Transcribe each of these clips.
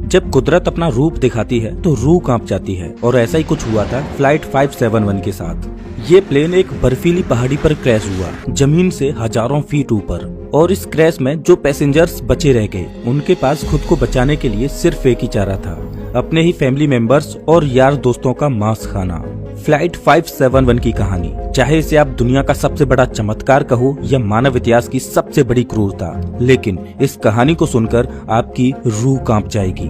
जब कुदरत अपना रूप दिखाती है तो रूह कांप जाती है, और ऐसा ही कुछ हुआ था फ्लाइट 571 के साथ। ये प्लेन एक बर्फीली पहाड़ी पर क्रैश हुआ, जमीन से हजारों फीट ऊपर। और इस क्रैश में जो पैसेंजर्स बचे रह गए, उनके पास खुद को बचाने के लिए सिर्फ एक ही चारा था, अपने ही फैमिली मेंबर्स और यार दोस्तों का मांस खाना। फ्लाइट 571 की कहानी, चाहे इसे आप दुनिया का सबसे बड़ा चमत्कार कहो या मानव इतिहास की सबसे बड़ी क्रूरता, लेकिन इस कहानी को सुनकर आपकी रूह कांप जाएगी।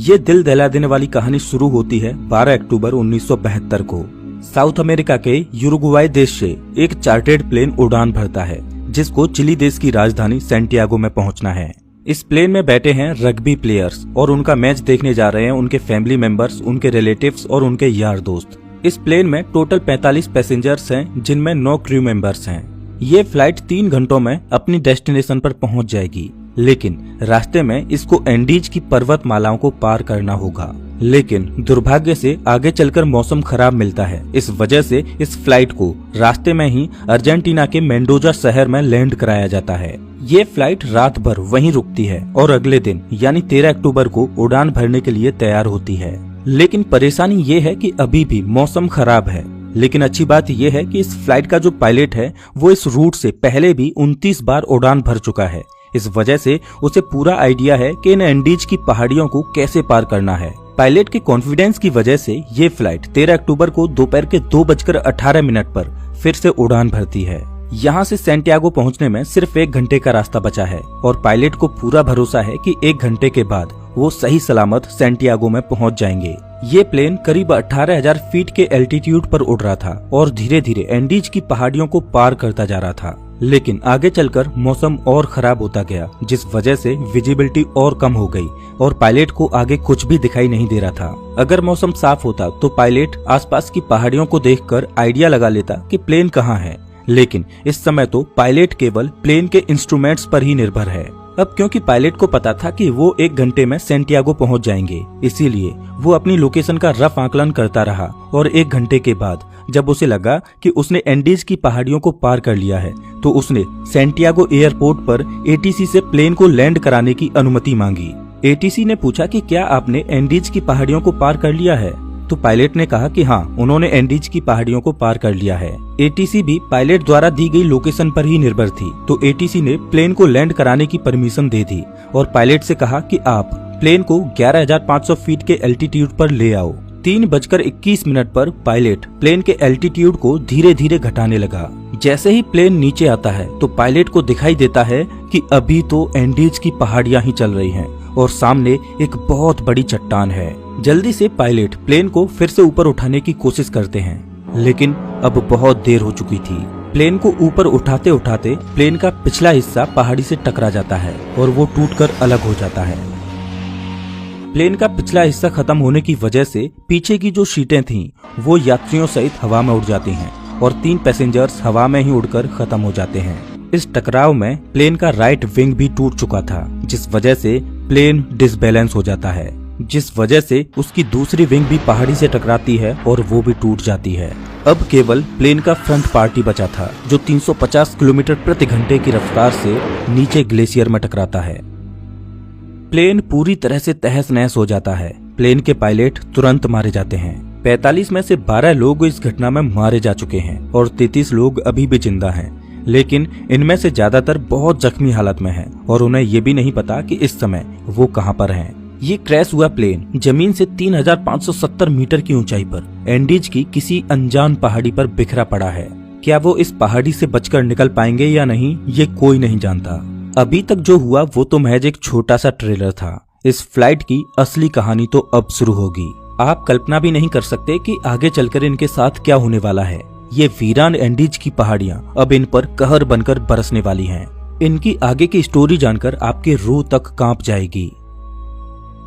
ये दिल दहला देने वाली कहानी शुरू होती है 12 अक्टूबर 1972 को। साउथ अमेरिका के यूरुग्वाई देश से एक चार्टर्ड प्लेन उड़ान भरता है, जिसको चिली देश की राजधानी सैंटियागो में पहुंचना है। इस प्लेन में बैठे हैं रग्बी प्लेयर्स, और उनका मैच देखने जा रहे हैं उनके फैमिली मेंबर्स, उनके रिलेटिव्स और उनके यार दोस्त। इस प्लेन में टोटल 45 पैसेंजर्स हैं, जिनमें 9 क्रू मेंबर्स हैं। ये फ्लाइट 3 घंटों में अपनी डेस्टिनेशन पर पहुंच जाएगी, लेकिन रास्ते में इसको एंडीज की पर्वतमालाओं को पार करना होगा। लेकिन दुर्भाग्य से आगे चलकर मौसम खराब मिलता है। इस वजह से इस फ्लाइट को रास्ते में ही अर्जेंटीना के मेंडोजा शहर में लैंड कराया जाता है। ये फ्लाइट रात भर वहीं रुकती है और अगले दिन यानी 13 अक्टूबर को उड़ान भरने के लिए तैयार होती है। लेकिन परेशानी ये है कि अभी भी मौसम खराब है। लेकिन अच्छी बात यह है कि इस फ्लाइट का जो पायलट है वो इस रूट से पहले भी 29 बार उड़ान भर चुका है। इस वजह से उसे पूरा आइडिया है कि इन एंडीज की पहाड़ियों को कैसे पार करना है। पायलट के कॉन्फिडेंस की वजह से ये फ्लाइट 13 अक्टूबर को दोपहर के 2:18 पर फिर से उड़ान भरती है। यहाँ से सैंटियागो पहुँचने में सिर्फ 1 घंटे का रास्ता बचा है, और पायलट को पूरा भरोसा है कि 1 घंटे के बाद वो सही सलामत सैंटियागो में पहुँच जाएंगे। ये प्लेन करीब 18,000 फीट के एल्टीट्यूड पर उड़ रहा था और धीरे धीरे एंडीज की पहाड़ियों को पार करता जा रहा था। लेकिन आगे चलकर मौसम और खराब होता गया, जिस वजह से विजिबिलिटी और कम हो गई और पायलट को आगे कुछ भी दिखाई नहीं दे रहा था। अगर मौसम साफ होता तो पायलट आसपास की पहाड़ियों को देखकर आइडिया लगा लेता कि प्लेन कहाँ है, लेकिन इस समय तो पायलट केवल प्लेन के इंस्ट्रूमेंट्स पर ही निर्भर है। अब क्योंकि पायलट को पता था कि वो 1 घंटे में सैंटियागो पहुंच जाएंगे, इसीलिए वो अपनी लोकेशन का रफ आकलन करता रहा, और 1 घंटे के बाद जब उसे लगा कि उसने एंडीज की पहाड़ियों को पार कर लिया है, तो उसने सैंटियागो एयरपोर्ट पर एटीसी से प्लेन को लैंड कराने की अनुमति मांगी। एटीसी ने पूछा कि क्या आपने एंडीज की पहाड़ियों को पार कर लिया है? तो पायलट ने कहा कि हाँ, उन्होंने एंडीज की पहाड़ियों को पार कर लिया है। एटीसी भी पायलट द्वारा दी गई लोकेशन पर ही निर्भर थी, तो एटीसी ने प्लेन को लैंड कराने की परमिशन दे दी और पायलट से कहा कि आप प्लेन को 11,500 फीट के एल्टीट्यूड पर ले आओ। 3:21 पर पायलट प्लेन के एल्टीट्यूड को धीरे धीरे घटाने लगा। जैसे ही प्लेन नीचे आता है तो पायलट को दिखाई देता है कि अभी तो एंडीज की पहाड़ियां ही चल रही हैं और सामने एक बहुत बड़ी चट्टान है। जल्दी से पायलट प्लेन को फिर से ऊपर उठाने की कोशिश करते हैं, लेकिन अब बहुत देर हो चुकी थी। प्लेन को ऊपर उठाते उठाते प्लेन का पिछला हिस्सा पहाड़ी से टकरा जाता है और वो टूटकर अलग हो जाता है। प्लेन का पिछला हिस्सा खत्म होने की वजह से पीछे की जो सीटें थीं वो यात्रियों सहित हवा में उड़ जाती हैं और 3 पैसेंजर्स हवा में ही उड़कर खत्म हो जाते हैं। इस टकराव में प्लेन का राइट विंग भी टूट चुका था, जिस वजह से प्लेन डिसबैलेंस हो जाता है, जिस वजह से उसकी दूसरी विंग भी पहाड़ी से टकराती है और वो भी टूट जाती है। अब केवल प्लेन का फ्रंट पार्ट ही बचा था, जो 350 किलोमीटर प्रति घंटे की रफ्तार से नीचे ग्लेशियर में टकराता है। प्लेन पूरी तरह से तहस नहस हो जाता है। प्लेन के पायलट तुरंत मारे जाते हैं। 45 में से 12 लोग इस घटना में मारे जा चुके हैं और 33 लोग अभी भी जिंदा हैं, लेकिन इनमें से ज्यादातर बहुत जख्मी हालत में हैं और उन्हें ये भी नहीं पता कि इस समय वो कहां पर हैं। ये क्रैश हुआ प्लेन जमीन से 3,570 मीटर की ऊंचाई पर एंडीज की किसी अनजान पहाड़ी पर बिखरा पड़ा है। क्या वो इस पहाड़ी से बचकर निकल पाएंगे या नहीं, ये कोई नहीं जानता। अभी तक जो हुआ वो तो महज एक छोटा सा ट्रेलर था। इस फ्लाइट की असली कहानी तो अब शुरू होगी। आप कल्पना भी नहीं कर सकते कि आगे चलकर इनके साथ क्या होने वाला है। ये वीरान एंडीज की पहाड़ियां अब इन पर कहर बनकर बरसने वाली हैं। इनकी आगे की स्टोरी जानकर आपकी रूह तक कांप जाएगी।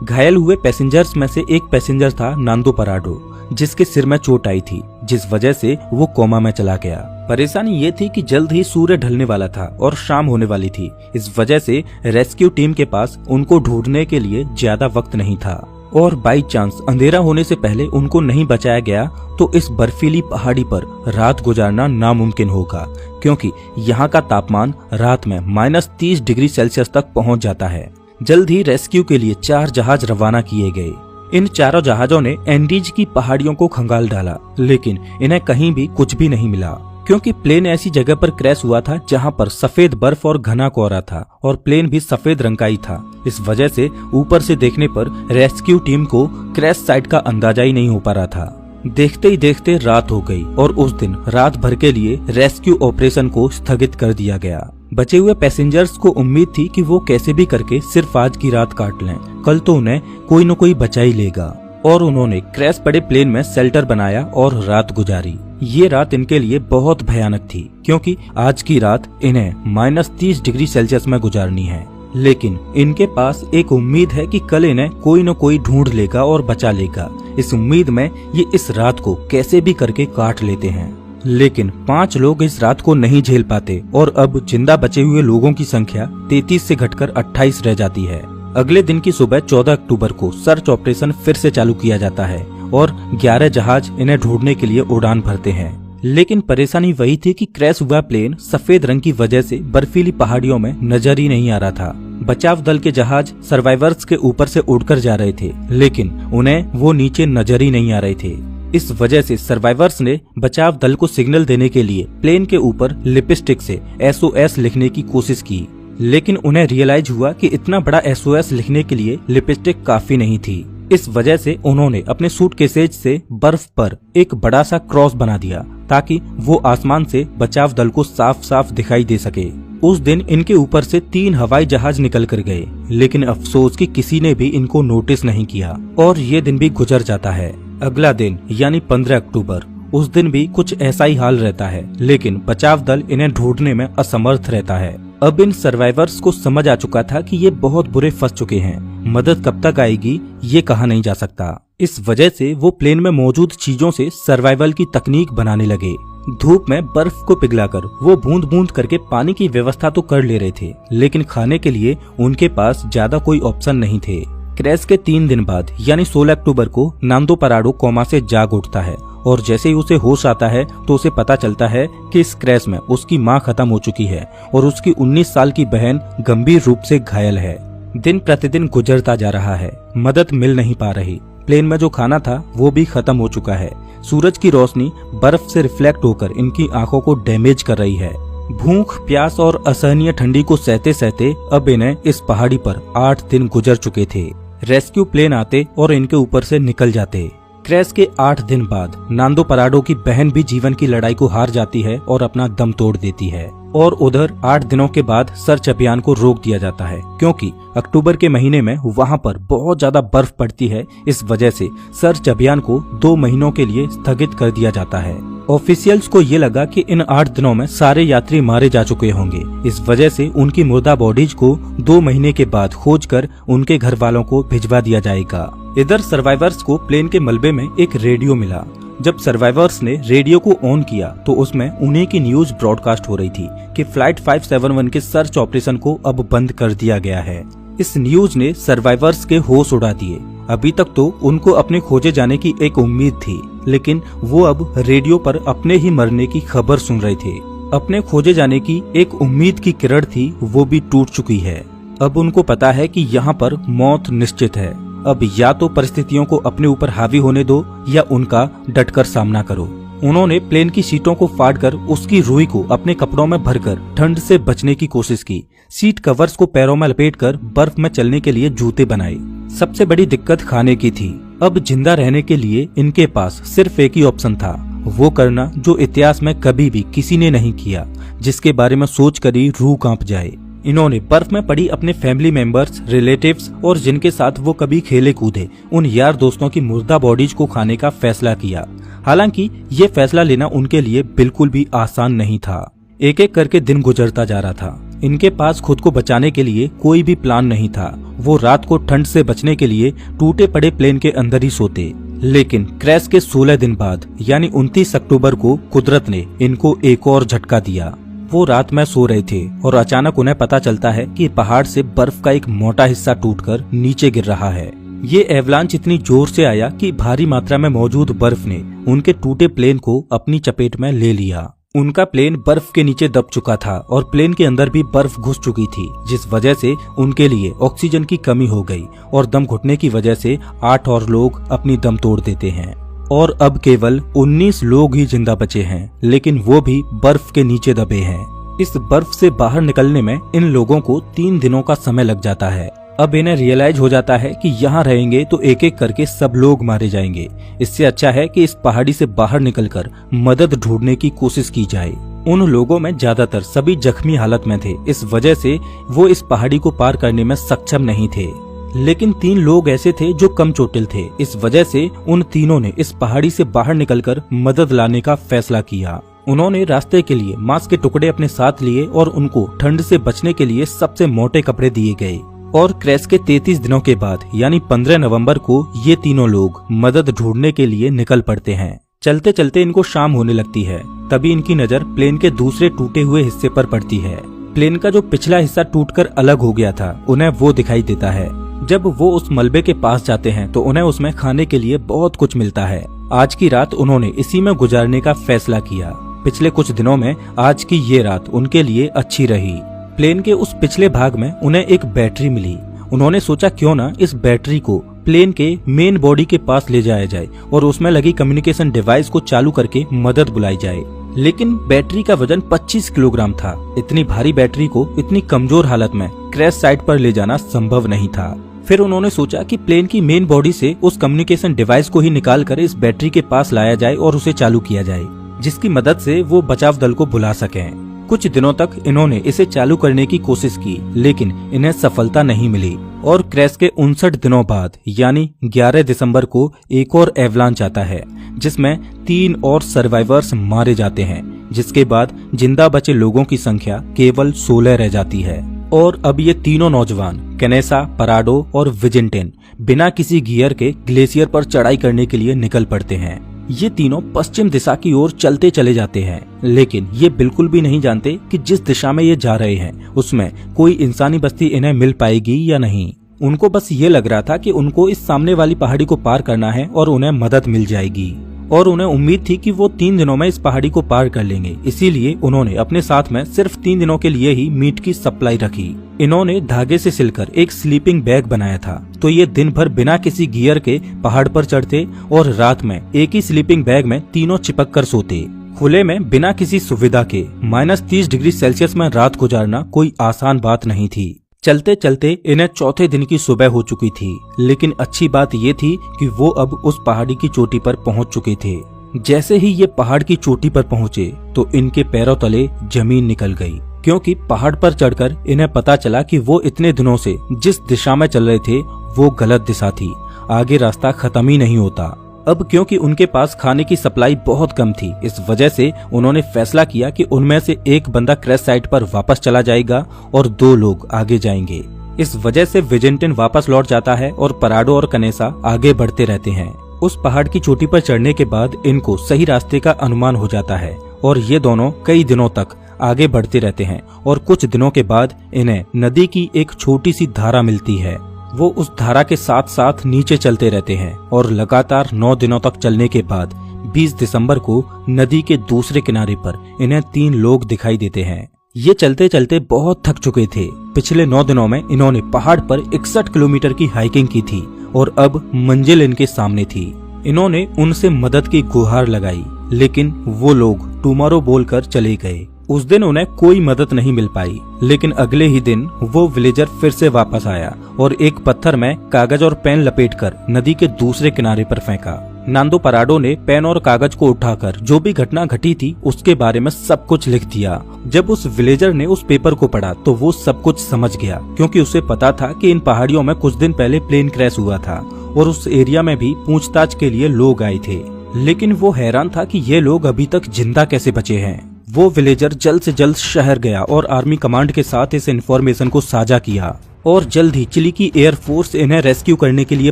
घायल हुए पैसेंजर्स में से एक पैसेंजर था नांदो पराडो, जिसके सिर में चोट आई थी, जिस वजह से वो कोमा में चला गया। परेशानी ये थी कि जल्द ही सूर्य ढलने वाला था और शाम होने वाली थी। इस वजह से रेस्क्यू टीम के पास उनको ढूंढने के लिए ज्यादा वक्त नहीं था और बाई चांस अंधेरा होने से पहले उनको नहीं बचाया गया तो इस बर्फीली पहाड़ी पर रात गुजारना नामुमकिन होगा, क्योंकि यहाँ का तापमान रात में -30 डिग्री सेल्सियस तक पहुँच जाता है। जल्द ही रेस्क्यू के लिए 4 जहाज रवाना किए गए। इन चारों जहाजों ने एंडीज की पहाड़ियों को खंगाल डाला, लेकिन इन्हें कहीं भी कुछ भी नहीं मिला, क्योंकि प्लेन ऐसी जगह पर क्रैश हुआ था जहां पर सफेद बर्फ और घना कोहरा था और प्लेन भी सफेद रंग का ही था। इस वजह से ऊपर से देखने पर रेस्क्यू टीम को क्रैश साइट का अंदाजा ही नहीं हो पा रहा था। देखते ही देखते रात हो गई और उस दिन रात भर के लिए रेस्क्यू ऑपरेशन को स्थगित कर दिया गया। बचे हुए पैसेंजर्स को उम्मीद थी कि वो कैसे भी करके सिर्फ आज की रात काट लें, कल तो उन्हें कोई न कोई बचा ही लेगा। और उन्होंने क्रैश पड़े प्लेन में शेल्टर बनाया और रात गुजारी। ये रात इनके लिए बहुत भयानक थी, क्योंकि आज की रात इन्हें -30 डिग्री सेल्सियस में गुजारनी है। लेकिन इनके पास एक उम्मीद है कि कल इन्हें कोई न कोई ढूंढ लेगा और बचा लेगा। इस उम्मीद में ये इस रात को कैसे भी करके काट लेते हैं। लेकिन 5 लोग इस रात को नहीं झेल पाते और अब जिंदा बचे हुए लोगों की संख्या 33 से घटकर 28 रह जाती है। अगले दिन की सुबह 14 अक्टूबर को सर्च ऑपरेशन फिर से चालू किया जाता है और 11 जहाज इन्हें ढूंढने के लिए उड़ान भरते हैं। लेकिन परेशानी वही थी कि क्रैश हुआ प्लेन सफेद रंग की वजह से बर्फीली पहाड़ियों में नजर ही नहीं आ रहा था। बचाव दल के जहाज सर्वाइवर्स के ऊपर से उड़कर जा रहे थे, लेकिन उन्हें वो नीचे नजर ही नहीं आ रहे थे। इस वजह से सर्वाइवर्स ने बचाव दल को सिग्नल देने के लिए प्लेन के ऊपर लिपस्टिक से SOS लिखने की कोशिश की, लेकिन उन्हें रियलाइज हुआ कि इतना बड़ा SOS लिखने के लिए लिपस्टिक काफी नहीं थी। इस वजह से उन्होंने अपने सूटकेसेज से बर्फ पर एक बड़ा सा क्रॉस बना दिया ताकि वो आसमान से बचाव दल को साफ साफ दिखाई दे सके। उस दिन इनके ऊपर से 3 हवाई जहाज निकल कर गए, लेकिन अफसोस कि किसी ने भी इनको नोटिस नहीं किया और ये दिन भी गुजर जाता है। अगला दिन यानी 15 अक्टूबर, उस दिन भी कुछ ऐसा ही हाल रहता है, लेकिन बचाव दल इन्हें ढूंढने में असमर्थ रहता है। अब इन सर्वाइवर्स को समझ आ चुका था कि ये बहुत बुरे फंस चुके हैं। मदद कब तक आएगी ये कहा नहीं जा सकता। इस वजह से वो प्लेन में मौजूद चीजों से सर्वाइवल की तकनीक बनाने लगे। धूप में बर्फ को पिघलाकर वो बूंद बूंद करके पानी की व्यवस्था तो कर ले रहे थे, लेकिन खाने के लिए उनके पास ज्यादा कोई ऑप्शन नहीं थे। क्रैश के 3 दिन बाद यानी 16 अक्टूबर को नांदो पराडो कोमा से जाग उठता है और जैसे ही उसे होश आता है तो उसे पता चलता है कि इस क्रैश में उसकी मां खत्म हो चुकी है और उसकी 19 साल की बहन गंभीर रूप से घायल है। दिन प्रतिदिन गुजरता जा रहा है, मदद मिल नहीं पा रही। प्लेन में जो खाना था वो भी खत्म हो चुका है। सूरज की रोशनी बर्फ से रिफ्लेक्ट होकर इनकी आंखों को डैमेज कर रही है। भूख, प्यास और असहनीय ठंडी को सहते सहते अब इन्हें इस पहाड़ी पर 8 दिन गुजर चुके थे। रेस्क्यू प्लेन आते और इनके ऊपर से निकल जाते। क्रैश के 8 दिन बाद नांदो पराडो की बहन भी जीवन की लड़ाई को हार जाती है और अपना दम तोड़ देती है। और उधर 8 दिनों के बाद सर्च अभियान को रोक दिया जाता है, क्योंकि अक्टूबर के महीने में वहां पर बहुत ज्यादा बर्फ पड़ती है। इस वजह से सर्च अभियान को 2 महीनों के लिए स्थगित कर दिया जाता है। ऑफिशियल्स को ये लगा कि इन 8 दिनों में सारे यात्री मारे जा चुके होंगे। इस वजह से उनकी मुर्दा बॉडीज को 2 महीने के बाद खोजकर उनके घर वालों को भिजवा दिया जाएगा। इधर सर्वाइवर्स को प्लेन के मलबे में एक रेडियो मिला। जब सर्वाइवर्स ने रेडियो को ऑन किया तो उसमें उन्हीं की न्यूज ब्रॉडकास्ट हो रही थी कि फ्लाइट 571 के सर्च ऑपरेशन को अब बंद कर दिया गया है। इस न्यूज ने सर्वाइवर्स के होश उड़ा दिए। अभी तक तो उनको अपने खोजे जाने की एक उम्मीद थी, लेकिन वो अब रेडियो पर अपने ही मरने की खबर सुन रहे थे। अपने खोजे जाने की एक उम्मीद की किरण थी, वो भी टूट चुकी है। अब उनको पता है कि यहाँ पर मौत निश्चित है। अब या तो परिस्थितियों को अपने ऊपर हावी होने दो या उनका डटकर सामना करो। उन्होंने प्लेन की सीटों को फाड़कर उसकी रुई को अपने कपड़ों में भरकर ठंड से बचने की कोशिश की। सीट कवर्स को पैरों में लपेटकर बर्फ में चलने के लिए जूते बनाए। सबसे बड़ी दिक्कत खाने की थी। अब जिंदा रहने के लिए इनके पास सिर्फ एक ही ऑप्शन था, वो करना जो इतिहास में कभी भी किसी ने नहीं किया, जिसके बारे में सोचकर ही रूह कांप जाए। इन्होंने बर्फ में पड़ी अपने फैमिली मेंबर्स, रिलेटिव्स और जिनके साथ वो कभी खेले कूदे उन यार दोस्तों की मुर्दा बॉडीज को खाने का फैसला किया। हालांकि ये फैसला लेना उनके लिए बिल्कुल भी आसान नहीं था। एक एक करके दिन गुजरता जा रहा था। इनके पास खुद को बचाने के लिए कोई भी प्लान नहीं था। वो रात को ठंड से बचने के लिए टूटे पड़े प्लेन के अंदर ही सोते। लेकिन क्रैश के 16 दिन बाद यानी 29 अक्टूबर को कुदरत ने इनको एक और झटका दिया। वो रात में सो रहे थे और अचानक उन्हें पता चलता है कि पहाड़ से बर्फ का एक मोटा हिस्सा टूटकर नीचे गिर रहा है। ये एवलांच इतनी जोर से आया कि भारी मात्रा में मौजूद बर्फ ने उनके टूटे प्लेन को अपनी चपेट में ले लिया। उनका प्लेन बर्फ के नीचे दब चुका था और प्लेन के अंदर भी बर्फ घुस चुकी थी, जिस वजह से उनके लिए ऑक्सीजन की कमी हो गई और दम घुटने की वजह से 8 और लोग अपनी दम तोड़ देते हैं और अब केवल 19 लोग ही जिंदा बचे हैं, लेकिन वो भी बर्फ के नीचे दबे हैं। इस बर्फ से बाहर निकलने में इन लोगों को 3 दिनों का समय लग जाता है। अब इन्हें रियलाइज हो जाता है कि यहाँ रहेंगे तो एक एक करके सब लोग मारे जाएंगे। इससे अच्छा है कि इस पहाड़ी से बाहर निकलकर मदद ढूंढने की कोशिश की जाए। उन लोगों में ज्यादातर सभी जख्मी हालत में थे, इस वजह से वो इस पहाड़ी को पार करने में सक्षम नहीं थे। लेकिन 3 लोग ऐसे थे जो कम चोटिल थे, इस वजह से उन तीनों ने इस पहाड़ी से बाहर निकलकर मदद लाने का फैसला किया। उन्होंने रास्ते के लिए मांस के टुकड़े अपने साथ लिए और उनको ठंड से बचने के लिए सबसे मोटे कपड़े दिए गए। और क्रैश के 33 दिनों के बाद यानी 15 नवंबर को ये तीनों लोग मदद ढूंढने के लिए निकल पड़ते हैं। चलते चलते इनको शाम होने लगती है, तभी इनकी नजर प्लेन के दूसरे टूटे हुए हिस्से पर पड़ती है। प्लेन का जो पिछला हिस्सा टूटकर अलग हो गया था, उन्हें वो दिखाई देता है। जब वो उस मलबे के पास जाते हैं तो उन्हें उसमें खाने के लिए बहुत कुछ मिलता है। आज की रात उन्होंने इसी में गुजारने का फैसला किया। पिछले कुछ दिनों में आज की ये रात उनके लिए अच्छी रही। प्लेन के उस पिछले भाग में उन्हें एक बैटरी मिली। उन्होंने सोचा क्यों ना इस बैटरी को प्लेन के मेन बॉडी के पास ले जाया जाए और उसमें लगी कम्युनिकेशन डिवाइस को चालू करके मदद बुलाई जाए। लेकिन बैटरी का वजन 25 किलोग्राम था। इतनी भारी बैटरी को इतनी कमजोर हालत में क्रैश साइट पर ले जाना संभव नहीं था। फिर उन्होंने सोचा कि प्लेन की मेन बॉडी से उस कम्युनिकेशन डिवाइस को ही निकाल कर इस बैटरी के पास लाया जाए और उसे चालू किया जाए, जिसकी मदद से वो बचाव दल को बुला सकें। कुछ दिनों तक इन्होंने इसे चालू करने की कोशिश की, लेकिन इन्हें सफलता नहीं मिली और क्रैश के 59 दिनों बाद यानी 11 दिसंबर को एक और एवलांच आता है, जिसमें 3 और सर्वाइवर्स मारे जाते हैं, जिसके बाद जिंदा बचे लोगों की संख्या केवल 16 रह जाती है। और अब ये तीनों नौजवान कैनेसा, पराडो और विजिंटेन बिना किसी गियर के ग्लेशियर पर चढ़ाई करने के लिए निकल पड़ते हैं। ये तीनों पश्चिम दिशा की ओर चलते चले जाते हैं, लेकिन ये बिल्कुल भी नहीं जानते कि जिस दिशा में ये जा रहे हैं उसमें कोई इंसानी बस्ती इन्हें मिल पाएगी या नहीं। उनको बस ये लग रहा था कि उनको इस सामने वाली पहाड़ी को पार करना है और उन्हें मदद मिल जाएगी, और उन्हें उम्मीद थी कि वो 3 दिनों में इस पहाड़ी को पार कर लेंगे। इसीलिए उन्होंने अपने साथ में सिर्फ 3 दिनों के लिए ही मीट की सप्लाई रखी। इन्होंने धागे से सिलकर एक स्लीपिंग बैग बनाया था, तो ये दिन भर बिना किसी गियर के पहाड़ पर चढ़ते और रात में एक ही स्लीपिंग बैग में तीनों चिपक कर सोते। खुले में बिना किसी सुविधा के -30 डिग्री सेल्सियस में रात गुजारना कोई आसान बात नहीं थी। चलते चलते इन्हें चौथे दिन की सुबह हो चुकी थी, लेकिन अच्छी बात ये थी कि वो अब उस पहाड़ी की चोटी पर पहुंच चुके थे। जैसे ही ये पहाड़ की चोटी पर पहुंचे तो इनके पैरों तले जमीन निकल गई, क्योंकि पहाड़ पर चढ़कर इन्हें पता चला कि वो इतने दिनों से जिस दिशा में चल रहे थे वो गलत दिशा थी। आगे रास्ता खत्म ही नहीं होता। अब क्योंकि उनके पास खाने की सप्लाई बहुत कम थी, इस वजह से उन्होंने फैसला किया कि उनमें से एक बंदा क्रैश साइट पर वापस चला जाएगा और 2 लोग आगे जाएंगे। इस वजह से विजिंटन वापस लौट जाता है और पराडो और कनेसा आगे बढ़ते रहते हैं। उस पहाड़ की चोटी पर चढ़ने के बाद इनको सही रास्ते का अनुमान हो जाता है और ये दोनों कई दिनों तक आगे बढ़ते रहते हैं और कुछ दिनों के बाद इन्हें नदी की एक छोटी सी धारा मिलती है। वो उस धारा के साथ साथ नीचे चलते रहते हैं और लगातार 9 दिनों तक चलने के बाद 20 दिसंबर को नदी के दूसरे किनारे पर इन्हें 3 लोग दिखाई देते हैं। ये चलते चलते बहुत थक चुके थे। पिछले 9 दिनों में इन्होंने पहाड़ पर 61 किलोमीटर की हाइकिंग की थी और अब मंजिल इनके सामने थी। इन्होंने उनसे मदद की गुहार लगाई, लेकिन वो लोग टुमारो बोलकर चले गए। उस दिन उन्हें कोई मदद नहीं मिल पाई, लेकिन अगले ही दिन वो विलेजर फिर से वापस आया और एक पत्थर में कागज और पेन लपेटकर नदी के दूसरे किनारे पर फेंका। नांदो पराडो ने पेन और कागज को उठाकर जो भी घटना घटी थी उसके बारे में सब कुछ लिख दिया। जब उस विलेजर ने उस पेपर को पढ़ा तो वो सब कुछ समझ गया, क्योंकि उसे पता था कि इन पहाड़ियों में कुछ दिन पहले प्लेन क्रैश हुआ था और उस एरिया में भी पूछताछ के लिए लोग आए थे। लेकिन वो हैरान था कि ये लोग अभी तक जिंदा कैसे बचे हैं। वो विलेजर जल्द से जल्द शहर गया और आर्मी कमांड के साथ इस इन्फॉर्मेशन को साझा किया और जल्द ही चिली की एयरफोर्स इन्हें रेस्क्यू करने के लिए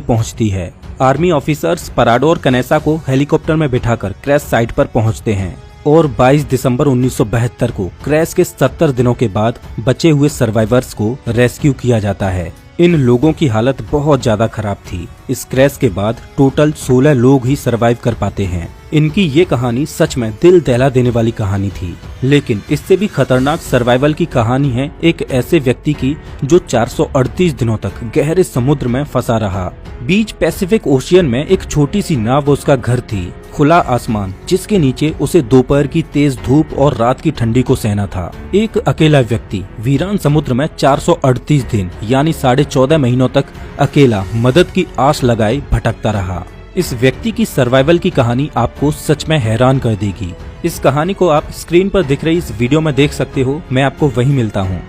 पहुंचती है। आर्मी ऑफिसर्स पराडो और कनेसा को हेलीकॉप्टर में बिठाकर क्रैश साइट पर पहुंचते हैं और 22 दिसंबर 1972 को क्रैश के 70 दिनों के बाद बचे हुए सर्वाइवर्स को रेस्क्यू किया जाता है। इन लोगों की हालत बहुत ज्यादा खराब थी। इस क्रैश के बाद टोटल 16 लोग ही सरवाइव कर पाते हैं। इनकी ये कहानी सच में दिल दहला देने वाली कहानी थी। लेकिन इससे भी खतरनाक सर्वाइवल की कहानी है एक ऐसे व्यक्ति की जो 438 दिनों तक गहरे समुद्र में फंसा रहा। बीच पैसिफिक ओशियन में एक छोटी सी नाव उसका घर थी, खुला आसमान जिसके नीचे उसे दोपहर की तेज धूप और रात की ठंडी को सहना था। एक अकेला व्यक्ति वीरान समुद्र में 438 दिन यानी 14.5 महीनों तक अकेला मदद की आस लगाए भटकता रहा। इस व्यक्ति की सर्वाइवल की कहानी आपको सच में हैरान कर देगी। इस कहानी को आप स्क्रीन पर दिख रही इस वीडियो में देख सकते हो। मैं आपको वहीं मिलता हूँ।